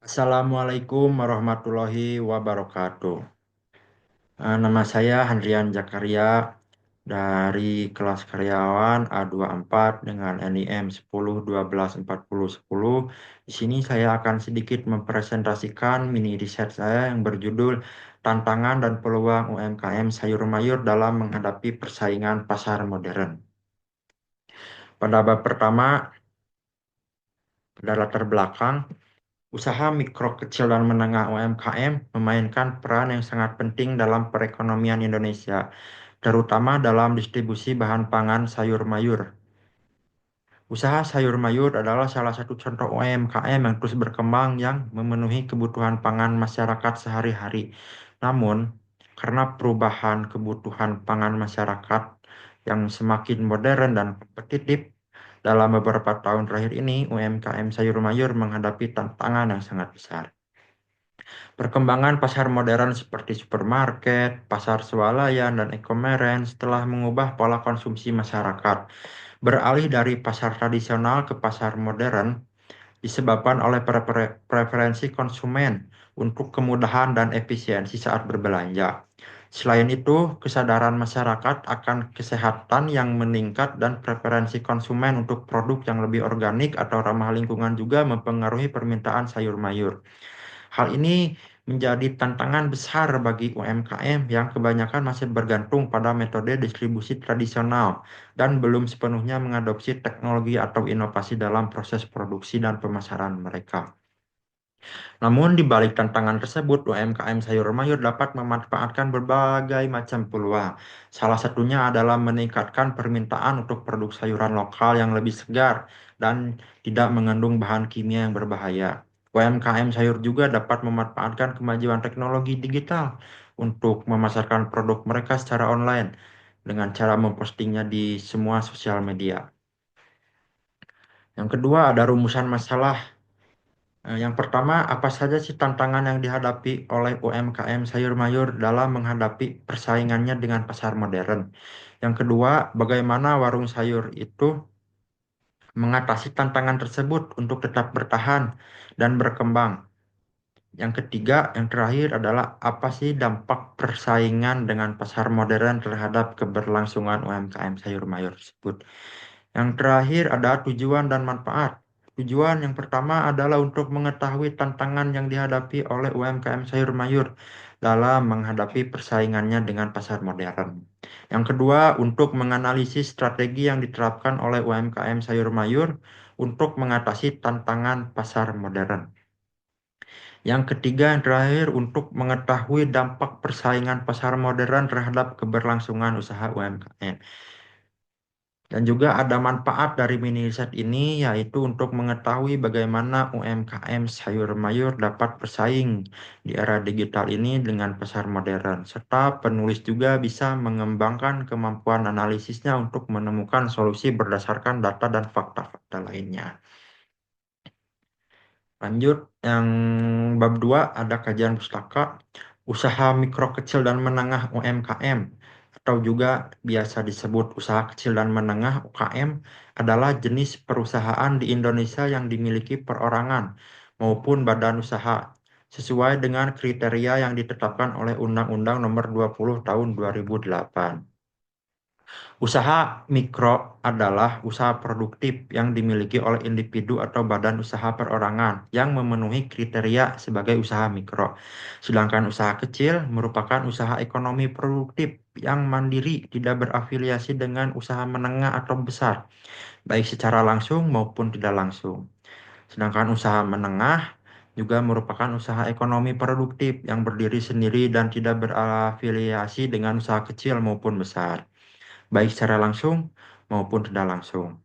Assalamualaikum warahmatullahi wabarakatuh. Nama saya Handrian Jakaria dari kelas karyawan A24 dengan NIM 10 12 40 10. Di sini saya akan sedikit mempresentasikan mini riset saya yang berjudul Tantangan dan Peluang UMKM Sayur Mayur dalam Menghadapi Persaingan Pasar Modern. Pada bab pertama, pada latar belakang, usaha mikro, kecil, dan menengah UMKM memainkan peran yang sangat penting dalam perekonomian Indonesia, terutama dalam distribusi bahan pangan sayur mayur. Usaha sayur mayur adalah salah satu contoh UMKM yang terus berkembang yang memenuhi kebutuhan pangan masyarakat sehari-hari. Namun, karena perubahan kebutuhan pangan masyarakat yang semakin modern dan kompetitif, dalam beberapa tahun terakhir ini, UMKM sayur mayur menghadapi tantangan yang sangat besar. Perkembangan pasar modern seperti supermarket, pasar swalayan, dan e-commerce telah mengubah pola konsumsi masyarakat. Beralih dari pasar tradisional ke pasar modern disebabkan oleh preferensi konsumen untuk kemudahan dan efisiensi saat berbelanja. Selain itu, kesadaran masyarakat akan kesehatan yang meningkat dan preferensi konsumen untuk produk yang lebih organik atau ramah lingkungan juga mempengaruhi permintaan sayur mayur. Hal ini menjadi tantangan besar bagi UMKM yang kebanyakan masih bergantung pada metode distribusi tradisional dan belum sepenuhnya mengadopsi teknologi atau inovasi dalam proses produksi dan pemasaran mereka. Namun, di balik tantangan tersebut, UMKM sayur mayur dapat memanfaatkan berbagai macam peluang. Salah satunya adalah meningkatkan permintaan untuk produk sayuran lokal yang lebih segar dan tidak mengandung bahan kimia yang berbahaya. UMKM sayur juga dapat memanfaatkan kemajuan teknologi digital untuk memasarkan produk mereka secara online dengan cara mempostingnya di semua sosial media. Yang kedua, ada rumusan masalah. Yang pertama, apa saja sih tantangan yang dihadapi oleh UMKM sayur mayur dalam menghadapi persaingannya dengan pasar modern? Yang kedua, bagaimana warung sayur itu mengatasi tantangan tersebut untuk tetap bertahan dan berkembang? Yang ketiga, yang terakhir adalah apa sih dampak persaingan dengan pasar modern terhadap keberlangsungan UMKM sayur mayur tersebut? Yang terakhir ada tujuan dan manfaat. Tujuan yang pertama adalah untuk mengetahui tantangan yang dihadapi oleh UMKM sayur mayur dalam menghadapi persaingannya dengan pasar modern. Yang kedua, untuk menganalisis strategi yang diterapkan oleh UMKM sayur mayur untuk mengatasi tantangan pasar modern. Yang ketiga, yang terakhir, untuk mengetahui dampak persaingan pasar modern terhadap keberlangsungan usaha UMKM. Dan juga ada manfaat dari mini riset ini, yaitu untuk mengetahui bagaimana UMKM sayur mayur dapat bersaing di era digital ini dengan pasar modern, serta penulis juga bisa mengembangkan kemampuan analisisnya untuk menemukan solusi berdasarkan data dan fakta-fakta lainnya. Lanjut, yang bab 2 ada kajian pustaka, usaha mikro kecil dan menengah UMKM, atau juga biasa disebut usaha kecil dan menengah UKM, adalah jenis perusahaan di Indonesia yang dimiliki perorangan maupun badan usaha, sesuai dengan kriteria yang ditetapkan oleh Undang-Undang Nomor 20 Tahun 2008. Usaha mikro adalah usaha produktif yang dimiliki oleh individu atau badan usaha perorangan yang memenuhi kriteria sebagai usaha mikro. Sedangkan usaha kecil merupakan usaha ekonomi produktif yang mandiri, tidak berafiliasi dengan usaha menengah atau besar, baik secara langsung maupun tidak langsung. Sedangkan usaha menengah juga merupakan usaha ekonomi produktif yang berdiri sendiri dan tidak berafiliasi dengan usaha kecil maupun besar, baik secara langsung maupun tidak langsung,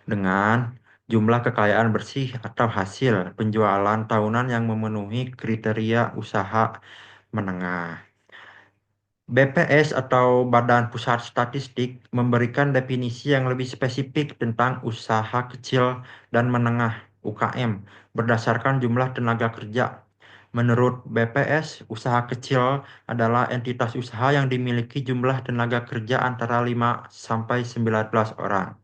dengan jumlah kekayaan bersih atau hasil penjualan tahunan yang memenuhi kriteria usaha menengah. BPS atau Badan Pusat Statistik memberikan definisi yang lebih spesifik tentang usaha kecil dan menengah UKM berdasarkan jumlah tenaga kerja Menurut BPS, usaha kecil adalah entitas usaha yang dimiliki jumlah tenaga kerja antara 5 sampai 19 orang.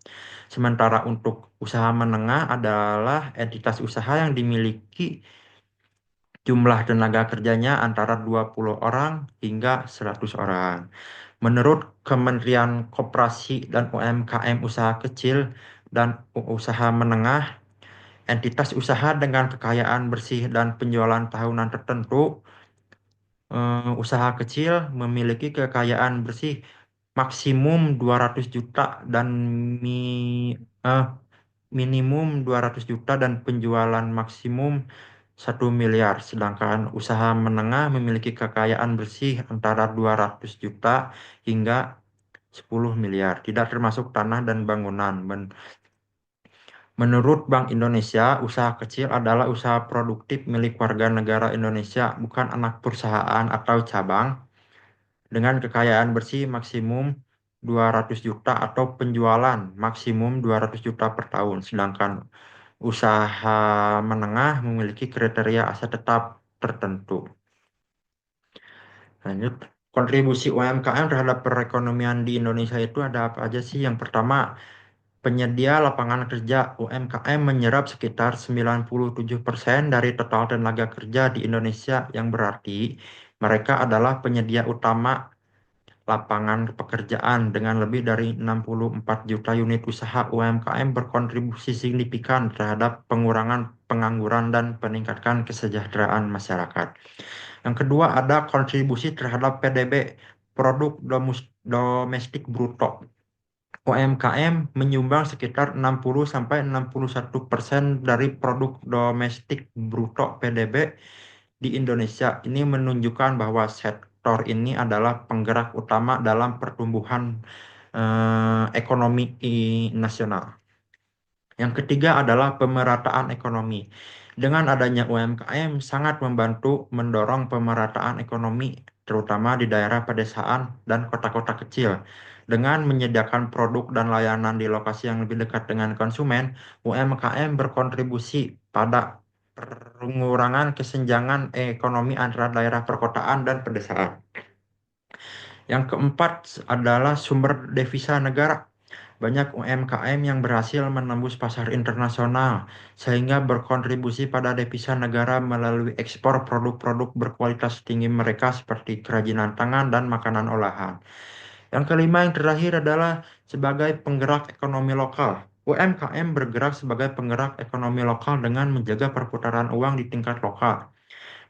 Sementara untuk usaha menengah adalah entitas usaha yang dimiliki jumlah tenaga kerjanya antara 20 orang hingga 100 orang. Menurut Kementerian Koperasi dan UMKM Usaha Kecil dan Usaha Menengah, entitas usaha dengan kekayaan bersih dan penjualan tahunan tertentu, usaha kecil memiliki kekayaan bersih maksimum 200 juta dan mi, eh, minimum 200 juta dan penjualan maksimum 1 miliar. Sedangkan usaha menengah memiliki kekayaan bersih antara 200 juta hingga 10 miliar, tidak termasuk tanah dan bangunan. Menurut Bank Indonesia, usaha kecil adalah usaha produktif milik warga negara Indonesia, bukan anak perusahaan atau cabang, dengan kekayaan bersih maksimum 200 juta atau penjualan maksimum 200 juta per tahun. Sedangkan usaha menengah memiliki kriteria aset tetap tertentu. Lanjut, kontribusi UMKM terhadap perekonomian di Indonesia itu ada apa aja sih? Yang pertama, penyedia lapangan kerja. UMKM menyerap sekitar 97% dari total tenaga kerja di Indonesia, yang berarti mereka adalah penyedia utama lapangan pekerjaan. Dengan lebih dari 64 juta unit usaha, UMKM berkontribusi signifikan terhadap pengurangan pengangguran dan peningkatan kesejahteraan masyarakat. Yang kedua, ada kontribusi terhadap PDB, produk domestik bruto. UMKM menyumbang sekitar 60 sampai 61% dari produk domestik bruto PDB di Indonesia. Ini menunjukkan bahwa sektor ini adalah penggerak utama dalam pertumbuhan ekonomi nasional. Yang ketiga adalah pemerataan ekonomi. Dengan adanya UMKM sangat membantu mendorong pemerataan ekonomi, terutama di daerah pedesaan dan kota-kota kecil. Dengan menyediakan produk dan layanan di lokasi yang lebih dekat dengan konsumen, UMKM berkontribusi pada pengurangan kesenjangan ekonomi antara daerah perkotaan dan pedesaan. Yang keempat adalah sumber devisa negara. Banyak UMKM yang berhasil menembus pasar internasional sehingga berkontribusi pada devisa negara melalui ekspor produk-produk berkualitas tinggi mereka seperti kerajinan tangan dan makanan olahan. Yang kelima, yang terakhir adalah sebagai penggerak ekonomi lokal. UMKM bergerak sebagai penggerak ekonomi lokal dengan menjaga perputaran uang di tingkat lokal.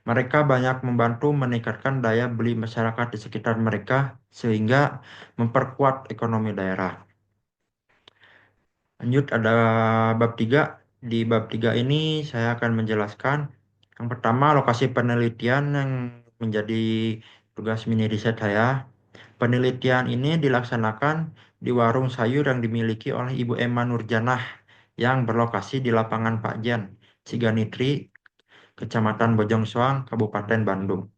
Mereka banyak membantu meningkatkan daya beli masyarakat di sekitar mereka sehingga memperkuat ekonomi daerah. Lanjut, ada bab 3. Di bab 3 ini saya akan menjelaskan yang pertama, lokasi penelitian yang menjadi tugas mini riset saya. Penelitian ini dilaksanakan di warung sayur yang dimiliki oleh Ibu Emma Nurjanah yang berlokasi di lapangan Pak Jen, Ciganitri, Kecamatan Bojong Soang, Kabupaten Bandung.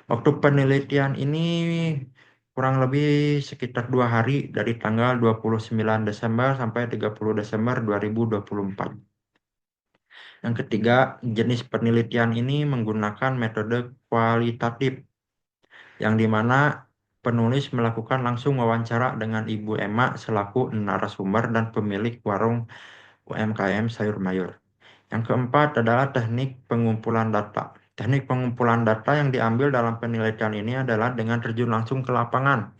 Waktu penelitian ini kurang lebih sekitar 2 hari, dari tanggal 29 Desember sampai 30 Desember 2024. Yang ketiga, jenis penelitian ini menggunakan metode kualitatif, yang dimana penulis melakukan langsung wawancara dengan Ibu Emma selaku narasumber dan pemilik warung UMKM Sayur Mayur. Yang keempat adalah teknik pengumpulan data. Teknik pengumpulan data yang diambil dalam penelitian ini adalah dengan terjun langsung ke lapangan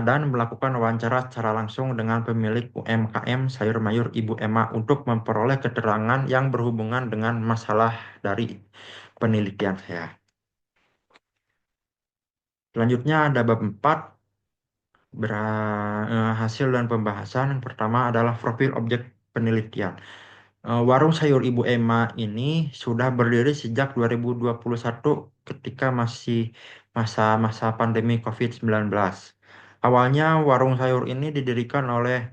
dan melakukan wawancara secara langsung dengan pemilik UMKM Sayur Mayur Ibu Emma untuk memperoleh keterangan yang berhubungan dengan masalah dari penelitian saya. Selanjutnya ada bab 4, hasil dan pembahasan. Yang pertama adalah profil objek penelitian. Warung sayur Ibu Emma ini sudah berdiri sejak 2021 ketika masih masa-masa pandemi COVID-19. Awalnya warung sayur ini didirikan oleh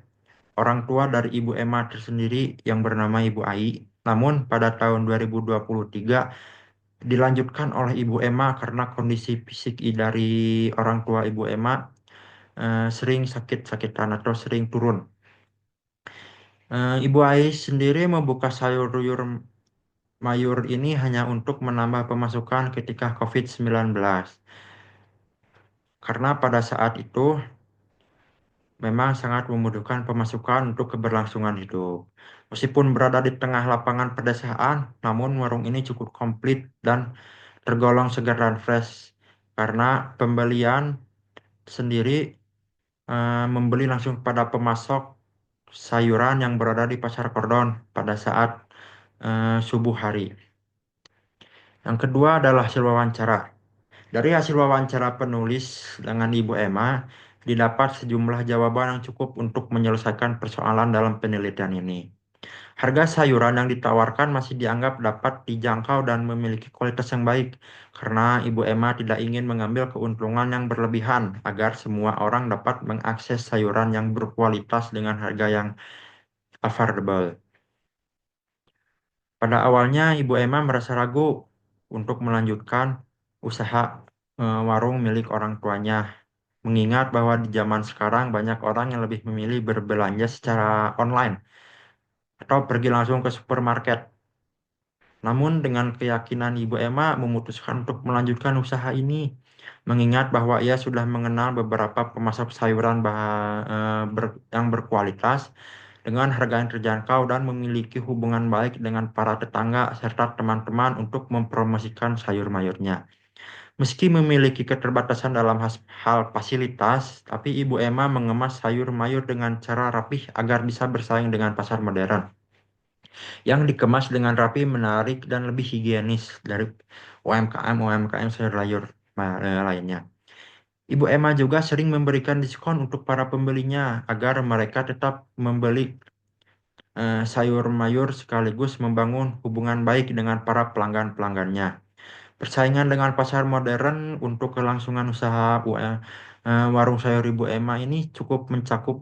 orang tua dari Ibu Emma tersendiri yang bernama Ibu Ai. Namun pada tahun 2023 dilanjutkan oleh Ibu Emma karena kondisi fisik dari orang tua Ibu Emma sering sakit-sakitan atau sering turun. Ibu Ais sendiri membuka sayur mayur ini hanya untuk menambah pemasukan ketika COVID-19. Karena pada saat itu memang sangat membutuhkan pemasukan untuk keberlangsungan hidup. Meskipun berada di tengah lapangan pedesaan, namun warung ini cukup komplit dan tergolong segar dan fresh karena pembelian sendiri membeli langsung pada pemasok sayuran yang berada di Pasar Kordon pada saat subuh hari. Yang kedua adalah hasil wawancara. Dari hasil wawancara penulis dengan Ibu Emma, didapat sejumlah jawaban yang cukup untuk menyelesaikan persoalan dalam penelitian ini. Harga sayuran yang ditawarkan masih dianggap dapat dijangkau dan memiliki kualitas yang baik, karena Ibu Emma tidak ingin mengambil keuntungan yang berlebihan agar semua orang dapat mengakses sayuran yang berkualitas dengan harga yang affordable. Pada awalnya, Ibu Emma merasa ragu untuk melanjutkan usaha warung milik orang tuanya, mengingat bahwa di zaman sekarang banyak orang yang lebih memilih berbelanja secara online atau pergi langsung ke supermarket. Namun dengan keyakinan Ibu Emma memutuskan untuk melanjutkan usaha ini, mengingat bahwa ia sudah mengenal beberapa pemasok sayuran yang berkualitas dengan harga yang terjangkau dan memiliki hubungan baik dengan para tetangga serta teman-teman untuk mempromosikan sayur mayurnya. Meski memiliki keterbatasan dalam hal fasilitas, tapi Ibu Emma mengemas sayur mayur dengan cara rapih agar bisa bersaing dengan pasar modern yang dikemas dengan rapi, menarik, dan lebih higienis dari UMKM sayur mayur lainnya. Ibu Emma juga sering memberikan diskon untuk para pembelinya agar mereka tetap membeli sayur mayur sekaligus membangun hubungan baik dengan para pelanggan-pelanggannya. Persaingan dengan pasar modern untuk kelangsungan usaha warung sayur Ibu Emma ini cukup mencakup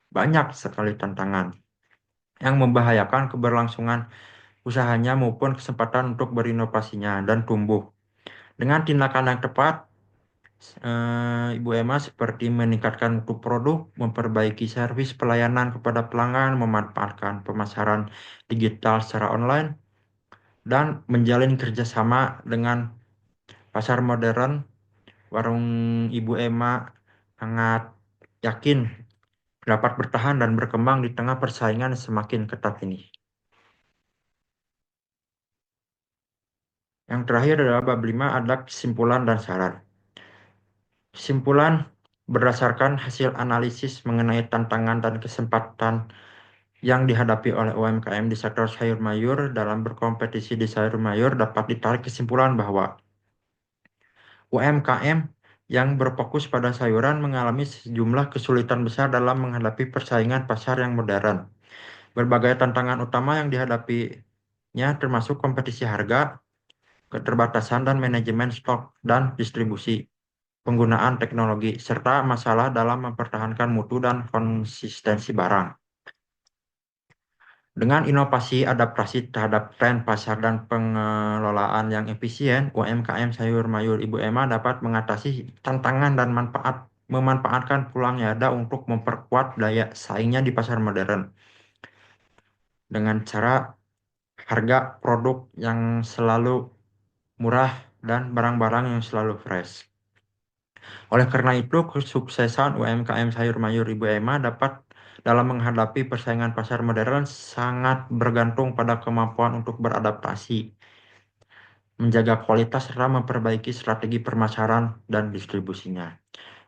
banyak sekali tantangan yang membahayakan keberlangsungan usahanya maupun kesempatan untuk berinovasinya dan tumbuh. Dengan tindakan yang tepat, Ibu Emma seperti meningkatkan mutu produk, memperbaiki servis pelayanan kepada pelanggan, memanfaatkan pemasaran digital secara online, dan menjalin kerjasama dengan pasar modern. Warung Ibu Emma sangat yakin dapat bertahan dan berkembang di tengah persaingan semakin ketat ini. Yang terakhir adalah bab 5 adalah kesimpulan dan saran. Kesimpulan berdasarkan hasil analisis mengenai tantangan dan kesempatan yang dihadapi oleh UMKM di sektor sayur mayur dalam berkompetisi di sayur mayur dapat ditarik kesimpulan bahwa UMKM yang berfokus pada sayuran mengalami sejumlah kesulitan besar dalam menghadapi persaingan pasar yang modern. Berbagai tantangan utama yang dihadapinya termasuk kompetisi harga, keterbatasan dan manajemen stok dan distribusi, penggunaan teknologi, serta masalah dalam mempertahankan mutu dan konsistensi barang. Dengan inovasi adaptasi terhadap tren pasar dan pengelolaan yang efisien, UMKM sayur mayur Ibu Emma dapat mengatasi tantangan dan memanfaatkan pulangnya ada untuk memperkuat daya saingnya di pasar modern dengan cara harga produk yang selalu murah dan barang-barang yang selalu fresh. Oleh karena itu, kesuksesan UMKM sayur mayur Ibu Emma dapat dalam menghadapi persaingan pasar modern sangat bergantung pada kemampuan untuk beradaptasi, menjaga kualitas, serta memperbaiki strategi pemasaran dan distribusinya.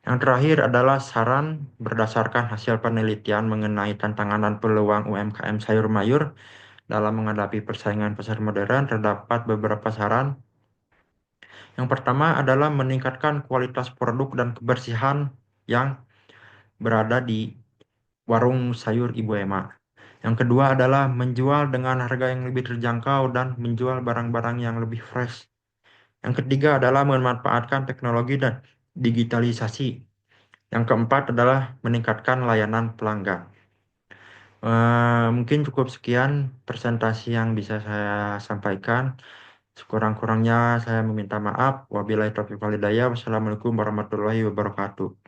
Yang terakhir adalah saran berdasarkan hasil penelitian mengenai tantangan dan peluang UMKM sayur mayur dalam menghadapi persaingan pasar modern. Terdapat beberapa saran. Yang pertama adalah meningkatkan kualitas produk dan kebersihan yang berada di warung sayur Ibu Emma. Yang kedua adalah menjual dengan harga yang lebih terjangkau dan menjual barang-barang yang lebih fresh. Yang ketiga adalah memanfaatkan teknologi dan digitalisasi. Yang keempat adalah meningkatkan layanan pelanggan. Mungkin cukup sekian presentasi yang bisa saya sampaikan. Sekurang-kurangnya saya meminta maaf. Wabillahi taufiq wal hidayah. Wassalamualaikum warahmatullahi wabarakatuh.